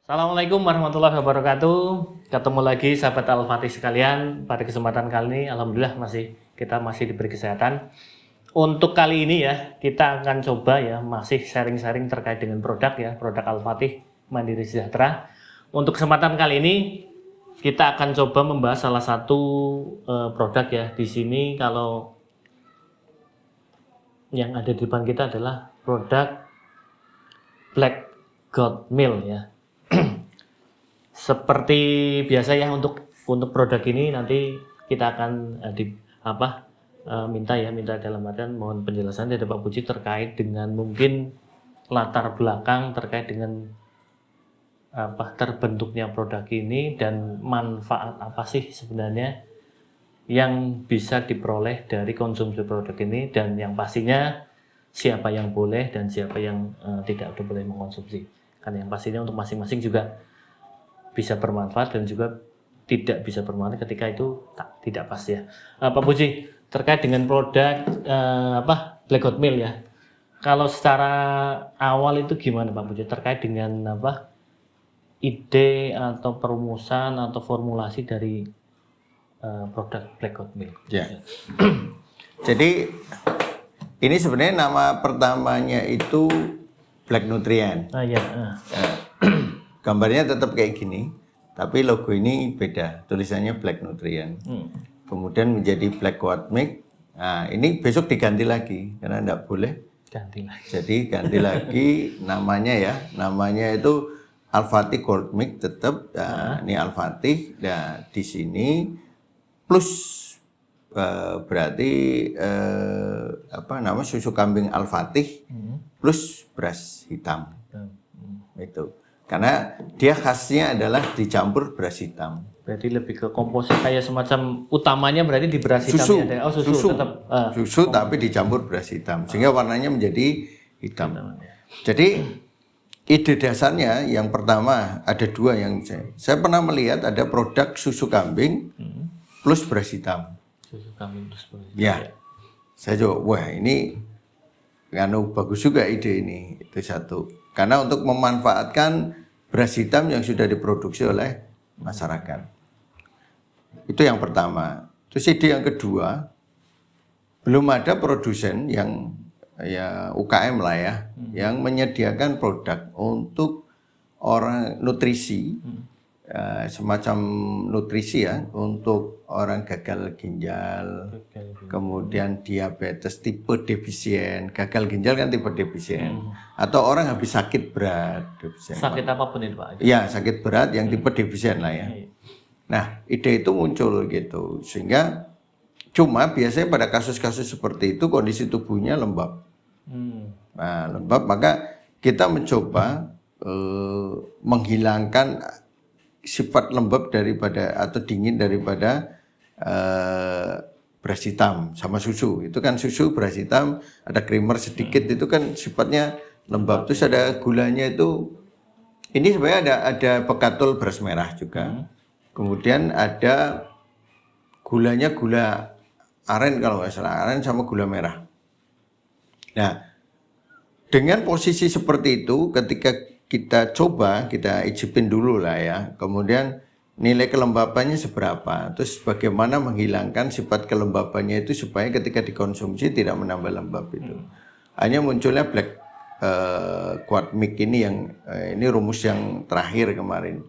Assalamualaikum warahmatullahi wabarakatuh. Ketemu lagi sahabat Al-Fatih sekalian. Pada kesempatan kali ini alhamdulillah kita masih diberi kesehatan. Untuk kali ini ya, kita akan coba ya masih sharing-sharing terkait dengan produk ya, produk Al-Fatih Mandiri Sejahtera. Untuk kesempatan kali ini kita akan coba membahas salah satu produk ya. Di sini kalau yang ada di depan kita adalah produk Black Goat Milk ya. Seperti biasa ya, untuk produk ini nanti kita akan minta dalam artian mohon penjelasan dari Pak Puji terkait dengan mungkin latar belakang terkait dengan terbentuknya produk ini dan manfaat apa sih sebenarnya yang bisa diperoleh dari konsumsi produk ini, dan yang pastinya siapa yang boleh dan siapa yang tidak boleh mengkonsumsi. Karena yang pastinya untuk masing-masing juga bisa bermanfaat dan juga tidak bisa bermanfaat ketika itu tidak pas ya. Pak Puji, terkait dengan produk Black Goat Milk ya. Kalau secara awal itu gimana Pak Puji terkait dengan ide atau perumusan atau formulasi dari produk Black Goat Milk? Ya. Jadi ini sebenarnya nama pertamanya itu Black Nutrient. Gambarnya tetap kayak gini, tapi logo ini beda, tulisannya Black Nutrient. Kemudian menjadi Black Goat Milk. Nah, ini besok diganti lagi karena enggak boleh ganti lagi. Jadi ganti lagi namanya ya. Namanya itu Al-Fatih Goat Milk tetap. Ini Al-Fatih. Nah, di sini plus berarti susu kambing Al-Fatih plus beras hitam. Itu. Karena dia khasnya adalah dicampur beras hitam. Berarti lebih ke komposisi kayak semacam utamanya berarti di beras hitam susu. ya? Susu tetap. Susu tapi dicampur beras hitam sehingga warnanya menjadi hitam. Jadi ide dasarnya yang pertama ada dua yang saya pernah melihat, ada produk susu kambing plus beras hitam. Susu kambing plus beras hitam. Ya. Saya coba, wah ini bagus juga ide ini. Itu satu. Karena untuk memanfaatkan beras hitam yang sudah diproduksi oleh masyarakat. Itu yang pertama. Terus ide yang kedua, belum ada produsen yang ya UKM lah ya, yang menyediakan produk untuk orang nutrisi, semacam nutrisi ya, untuk orang gagal ginjal, kemudian diabetes tipe defisien. Gagal ginjal kan tipe defisien, atau orang habis sakit berat, defisien. Sakit apapun itu Pak? Ya, sakit berat yang tipe defisien lah ya. Nah, ide itu muncul gitu, sehingga cuma biasanya pada kasus-kasus seperti itu kondisi tubuhnya lembab. Nah, lembab, maka kita mencoba menghilangkan sifat lembab daripada atau dingin daripada beras hitam sama susu. Itu kan susu, beras hitam, ada creamer sedikit, itu kan sifatnya lembab. Terus ada gulanya itu, ini sebenarnya ada bekatul beras merah juga. Kemudian ada gulanya gula aren kalau nggak salah, aren sama gula merah. Nah, dengan posisi seperti itu, ketika kita coba, kita icipin dulu lah ya. Kemudian nilai kelembabannya seberapa, terus bagaimana menghilangkan sifat kelembabannya itu supaya ketika dikonsumsi tidak menambah lembab itu. Hanya munculnya Black Goat Milk ini yang ini rumus yang terakhir kemarin.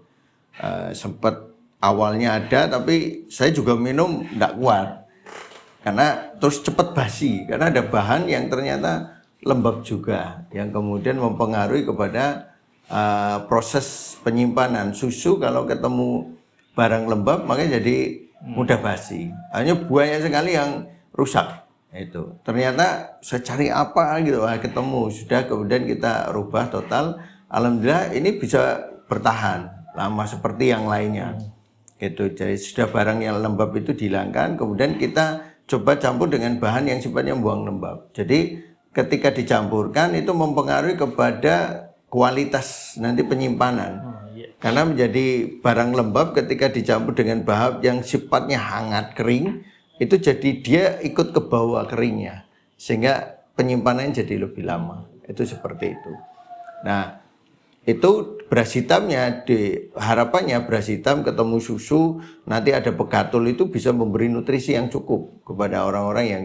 Sempat awalnya ada, tapi saya juga minum tidak kuat karena terus cepat basi, karena ada bahan yang ternyata lembab juga yang kemudian mempengaruhi kepada proses penyimpanan. Susu kalau ketemu barang lembab makanya jadi mudah basi. Hanya banyak sekali yang rusak. Itu ternyata saya cari apa gitu, ketemu, sudah kemudian kita rubah total. Alhamdulillah ini bisa bertahan lama seperti yang lainnya. Gitu. Jadi sudah barang yang lembab itu dihilangkan, kemudian kita coba campur dengan bahan yang sifatnya buang lembab. Jadi ketika dicampurkan itu mempengaruhi kepada kualitas nanti penyimpanan. Karena menjadi barang lembab ketika dicampur dengan bahan yang sifatnya hangat kering, itu jadi dia ikut ke bawah keringnya, sehingga penyimpanannya jadi lebih lama. Itu seperti itu. Nah, itu beras hitamnya harapannya beras hitam ketemu susu nanti ada pegatul itu bisa memberi nutrisi yang cukup kepada orang-orang yang.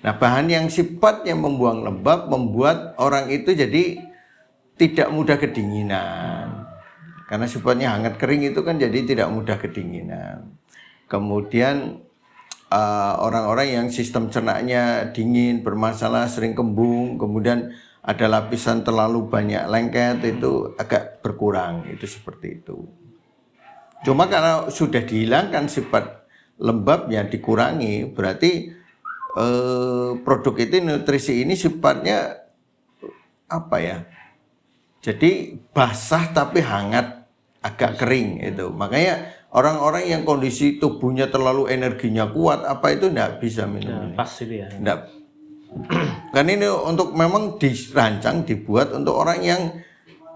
Nah, bahan yang sifatnya membuang lembab membuat orang itu jadi tidak mudah kedinginan. Karena sifatnya hangat kering itu kan jadi tidak mudah kedinginan. Kemudian orang-orang yang sistem cernanya dingin, bermasalah, sering kembung, kemudian ada lapisan terlalu banyak lengket itu agak berkurang, itu seperti itu. Cuma kalau sudah dihilangkan sifat lembabnya dikurangi, berarti produk itu nutrisi ini sifatnya apa ya? Jadi basah tapi hangat, agak kering itu. Makanya orang-orang yang kondisi tubuhnya terlalu energinya kuat apa itu enggak bisa minum ini. Pas itu ya. Enggak. Kan ini untuk memang dirancang dibuat untuk orang yang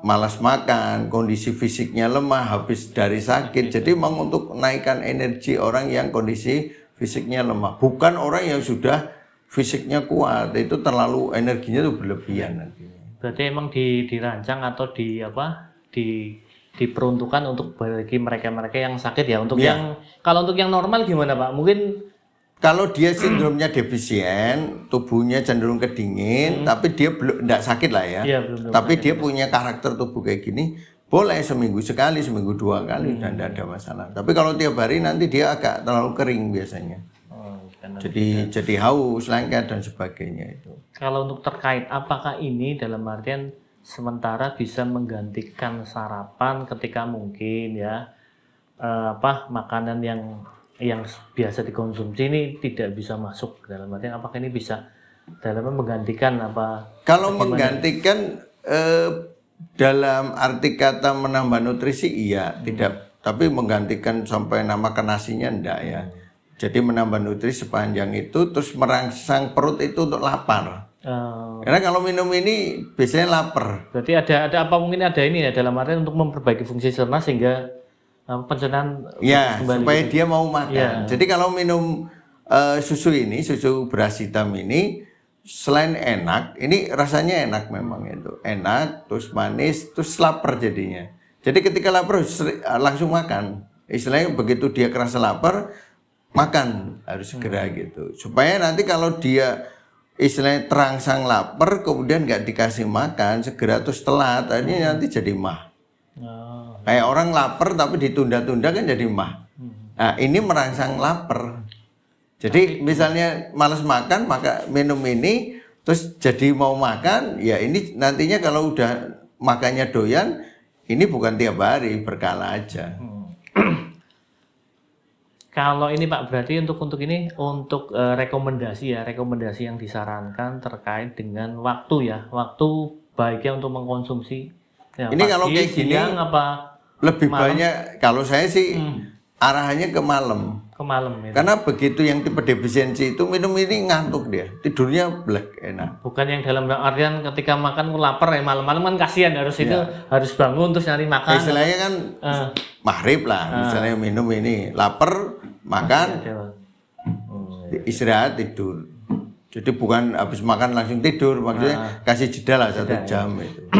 malas makan, kondisi fisiknya lemah, habis dari sakit. Jadi memang untuk menaikkan energi orang yang kondisi fisiknya lemah, bukan orang yang sudah fisiknya kuat. Itu terlalu energinya itu berlebihan nanti. Berarti emang dirancang atau diperuntukkan untuk bagi mereka-mereka yang sakit ya. Untuk yang kalau untuk yang normal gimana Pak? Mungkin kalau dia sindromnya defisien, tubuhnya cenderung kedingin, tapi dia belum tidak sakit lah ya. Iya, belum tapi sakit. dia punya karakter tubuh kayak gini, boleh seminggu sekali, seminggu 2 kali dan tidak ada masalah. Tapi kalau tiap hari nanti dia agak terlalu kering biasanya. Jadi haus, lengket dan sebagainya itu. Kalau untuk terkait apakah ini dalam artian sementara bisa menggantikan sarapan ketika mungkin ya makanan yang biasa dikonsumsi ini tidak bisa masuk dalam artian apakah ini bisa dalam menggantikan apa? Kalau menggantikan dalam arti kata menambah nutrisi iya, tidak. Tapi menggantikan sampai nama nasinya enggak ya. Jadi menambah nutrisi sepanjang itu terus merangsang perut itu untuk lapar. Karena kalau minum ini biasanya lapar. Berarti ada apa mungkin ada ini ya dalam artian untuk memperbaiki fungsi cerna sehingga pencernaan ya kembali supaya gitu. dia mau makan. Ya. Jadi kalau minum susu beras hitam ini selain enak, ini rasanya enak memang itu. Enak, terus manis, terus lapar jadinya. Jadi ketika lapar langsung makan. Istilahnya begitu dia kerasa lapar, makan harus segera gitu. Supaya nanti kalau dia istilahnya terangsang lapar kemudian nggak dikasih makan segera terus telat, ini nanti jadi mah. Kayak orang lapar tapi ditunda-tunda kan jadi mah. Nah ini merangsang lapar. Jadi misalnya malas makan maka minum ini terus jadi mau makan ya ini nantinya kalau udah makannya doyan ini bukan tiap hari berkala aja. Kalau ini Pak berarti untuk ini untuk rekomendasi yang disarankan terkait dengan waktu baiknya untuk mengkonsumsi. Ya, ini kalau kayak gini apa lebih banyak kalau saya sih arahannya ke malam. Ke malam ya. Karena begitu yang tipe defisiensi itu minum ini ngantuk dia, tidurnya black enak. Bukan yang dalam artian ketika makan lapar ya malam-malam kan kasihan itu harus bangun terus nyari makan. Istilahnya kan maghrib lah, misalnya minum ini lapar makan istirahat tidur. Jadi bukan habis makan langsung tidur, maksudnya kasih jeda lah 1 jam itu.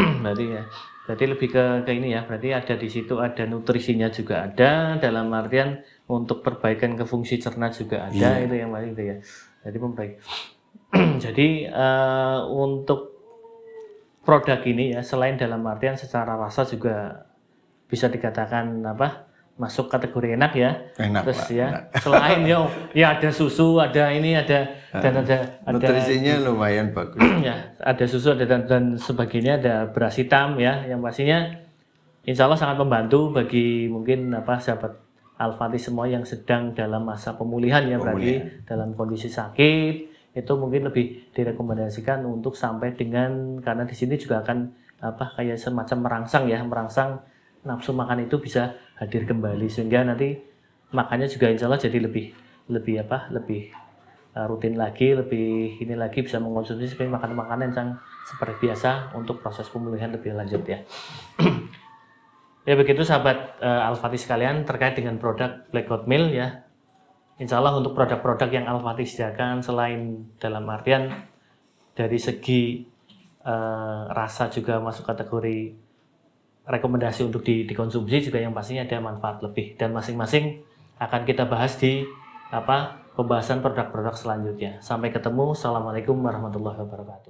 Berarti lebih ke ini ya, berarti ada di situ ada nutrisinya juga ada, dalam artian untuk perbaikan ke fungsi cerna juga ada, itu yang paling itu ya. Jadi membaik. Jadi untuk produk ini ya, selain dalam artian secara rasa juga bisa dikatakan masuk kategori enak ya. Enak. Terus Pak, ya, enak. selain ya ada susu, ada ini ada nutrisinya lumayan bagus. Ya, ada susu dan sebagainya, ada beras hitam ya, yang pastinya insya Allah sangat membantu bagi mungkin sahabat Al-Fatih semua yang sedang dalam masa pemulihan ya, berarti dalam kondisi sakit itu mungkin lebih direkomendasikan untuk sampai dengan, karena di sini juga akan kayak semacam merangsang nafsu makan itu bisa hadir kembali sehingga nanti makannya juga insya Allah jadi lebih rutin lagi, lebih ini lagi bisa mengkonsumsi seperti makanan yang seperti biasa untuk proses pemulihan lebih lanjut ya. Ya begitu sahabat Al-Fatih sekalian terkait dengan produk Black Gold Meal ya. Insya Allah untuk produk-produk yang Al-Fatih sediakan selain dalam artian dari segi rasa juga masuk kategori rekomendasi untuk dikonsumsi juga yang pastinya ada manfaat lebih, dan masing-masing akan kita bahas di pembahasan produk-produk selanjutnya. Sampai ketemu. Assalamualaikum warahmatullahi wabarakatuh.